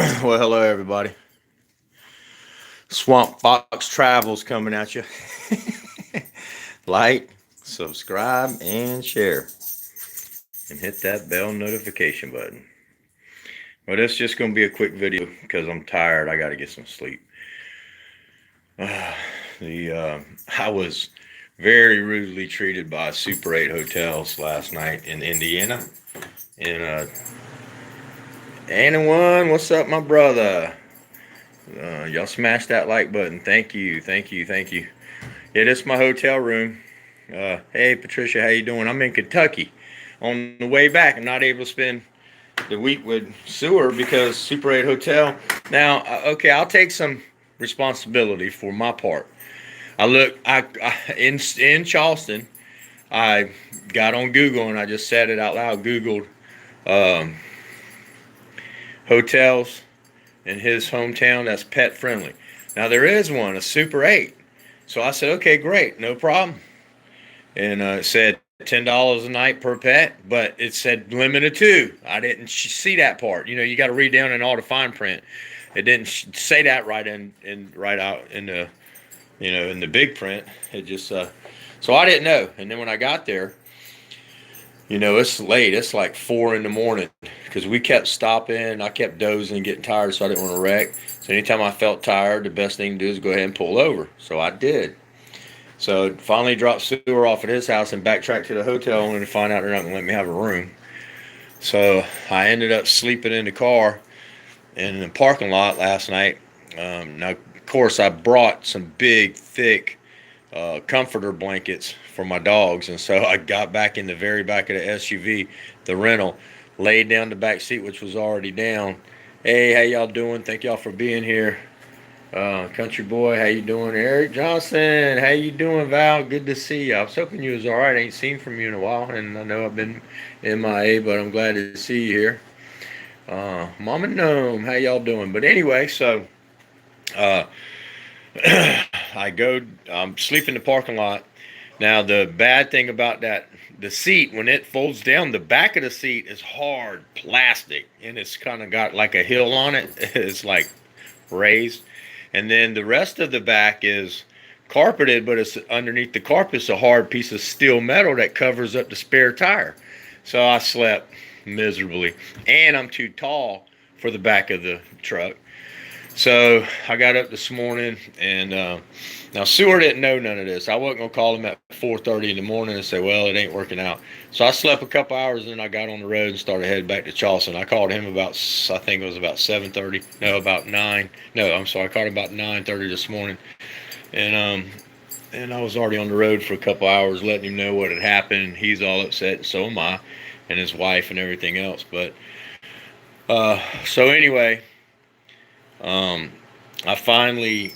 Well, hello everybody. Swamp Fox Travels coming at you. Like, subscribe, and share, and hit that bell notification button. Well, this is just gonna be a quick video because I'm tired. I got to get some sleep. Uh, the I was very rudely treated by Super 8 hotels last night in Indiana. And anyone, what's up, my brother? Y'all smash that like button. Thank you, thank you, thank you. Yeah, this is my hotel room. Hey, Patricia, how you doing? I'm in Kentucky. On the way back, I'm not able to spend the week with Sewer because Super 8 Hotel. Now, okay, I'll take some responsibility for my part. I in Charleston. I got on Google and I just said it out loud. Googled um, hotels in his hometown that's pet friendly. Now there is one, a Super 8. So I said, okay, great, no problem. And it said $10 a night per pet, but it said limit of two. I didn't see that part. You know, you got to read down in all the fine print. It didn't say that right in right out in the in the big print. It just so I didn't know. And then when I got there, it's late. It's like 4 in the morning because we kept stopping. I kept dozing, getting tired, so I didn't want to wreck. So anytime I felt tired, the best thing to do is go ahead and pull over. So I did. So finally dropped Sewer off at his house and backtracked to the hotel only to find out they're not going to let me have a room. So I ended up sleeping in the car in the parking lot last night. Now, of course, I brought some big, thick comforter blankets for my dogs. And so I got back in the very back of the SUV, the rental, laid down the back seat, which was already down. Hey, how y'all doing? Thank y'all for being here. Country boy, how you doing? Eric Johnson, how you doing? Val, good to see you. I was hoping you was all right. I ain't seen from you in a while, and I know I've been MIA, but I'm glad to see you here. Mama Gnome, how y'all doing? But anyway, so uh, I'm sleep in the parking lot. Now the bad thing about that, the seat when it folds down, the back of the seat is hard plastic, and it's kind of got like a hill on it. It's like raised. And then the rest of the back is carpeted, but it's underneath the carpet's a hard piece of steel metal that covers up the spare tire. So I slept miserably, and I'm too tall for the back of the truck. So I got up this morning, and now Sewer didn't know none of this. I wasn't gonna call him at 4:30 in the morning and say, "Well, it ain't working out." So I slept a couple hours, and then I got on the road and started heading back to Charleston. I called him about, I think it was about 7:30. No, about 9. No, I'm sorry, I called him about 9:30 this morning, and I was already on the road for a couple hours, letting him know what had happened. He's all upset, and so am I, and his wife and everything else. But so anyway. I finally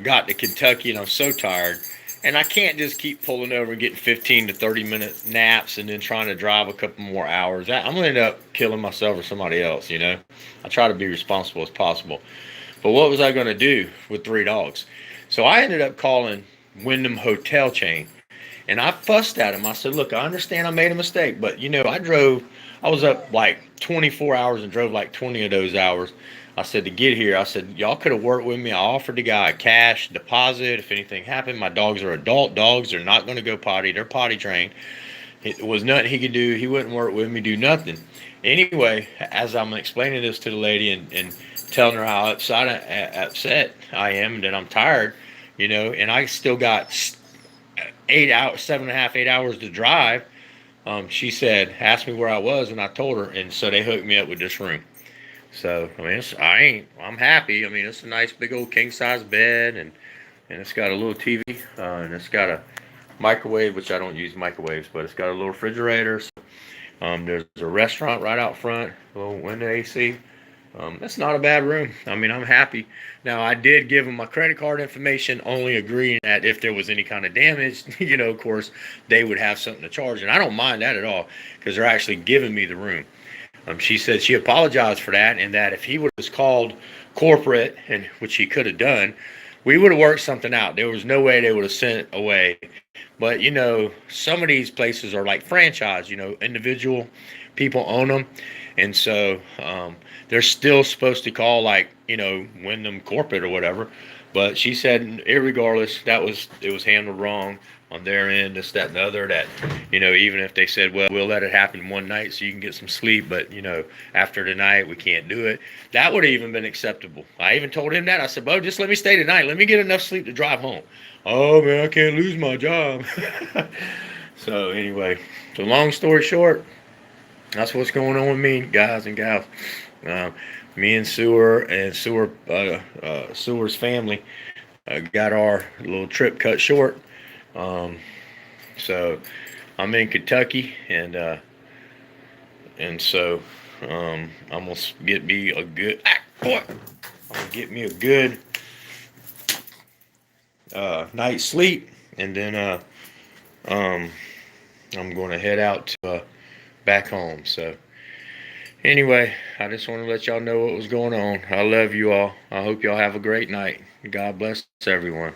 got to Kentucky, and I'm so tired. And I can't just keep pulling over and getting 15 to 30-minute naps and then trying to drive a couple more hours. I'm going to end up killing myself or somebody else, I try to be responsible as possible. But what was I going to do with 3 dogs? So I ended up calling Wyndham Hotel Chain. And I fussed at him. I said, look, I understand I made a mistake, but I was up like 24 hours and drove like 20 of those hours. I said, to get here, I said, y'all could have worked with me. I offered the guy a cash deposit if anything happened. My dogs are adult dogs. They're not going to go potty. They're potty trained. It was nothing he could do. He wouldn't work with me, do nothing. Anyway, as I'm explaining this to the lady and telling her how upset I am and that I'm tired, and I still got 8 hours, 7.5, 8 hours to drive. She said, asked me where I was, and I told her, and so they hooked me up with this room. So I mean, I'm happy. I mean, it's a nice big old king size bed, and it's got a little TV, and it's got a microwave, which I don't use microwaves, but it's got a little refrigerator. So, there's a restaurant right out front, a little window AC. That's not a bad room. I mean, I'm happy. Now, I did give them my credit card information, only agreeing that if there was any kind of damage, of course, they would have something to charge. And I don't mind that at all because they're actually giving me the room. She said she apologized for that, and that if he would have called corporate, and which he could have done, we would have worked something out. There was no way they would have sent it away. But, some of these places are like franchise, individual people own them, and so they're still supposed to call, like, Wyndham Corporate or whatever. But she said, irregardless, it was handled wrong on their end, this, that, and the other. That, even if they said, well, we'll let it happen one night so you can get some sleep, but after tonight we can't do it. That would have even been acceptable. I even told him that. I said, "Bo, just let me stay tonight. Let me get enough sleep to drive home." "Oh man, I can't lose my job." So anyway, so long story short, that's what's going on with me, guys and gals. Uh, Me and Sewer's family got our little trip cut short. Um, so I'm in Kentucky, and so I'm gonna get me a good boy. I'm gonna get me a good night's sleep, and then um, I'm gonna head out to back home. So anyway, I just want to let y'all know what was going on. I love you all. I hope y'all have a great night. God bless everyone.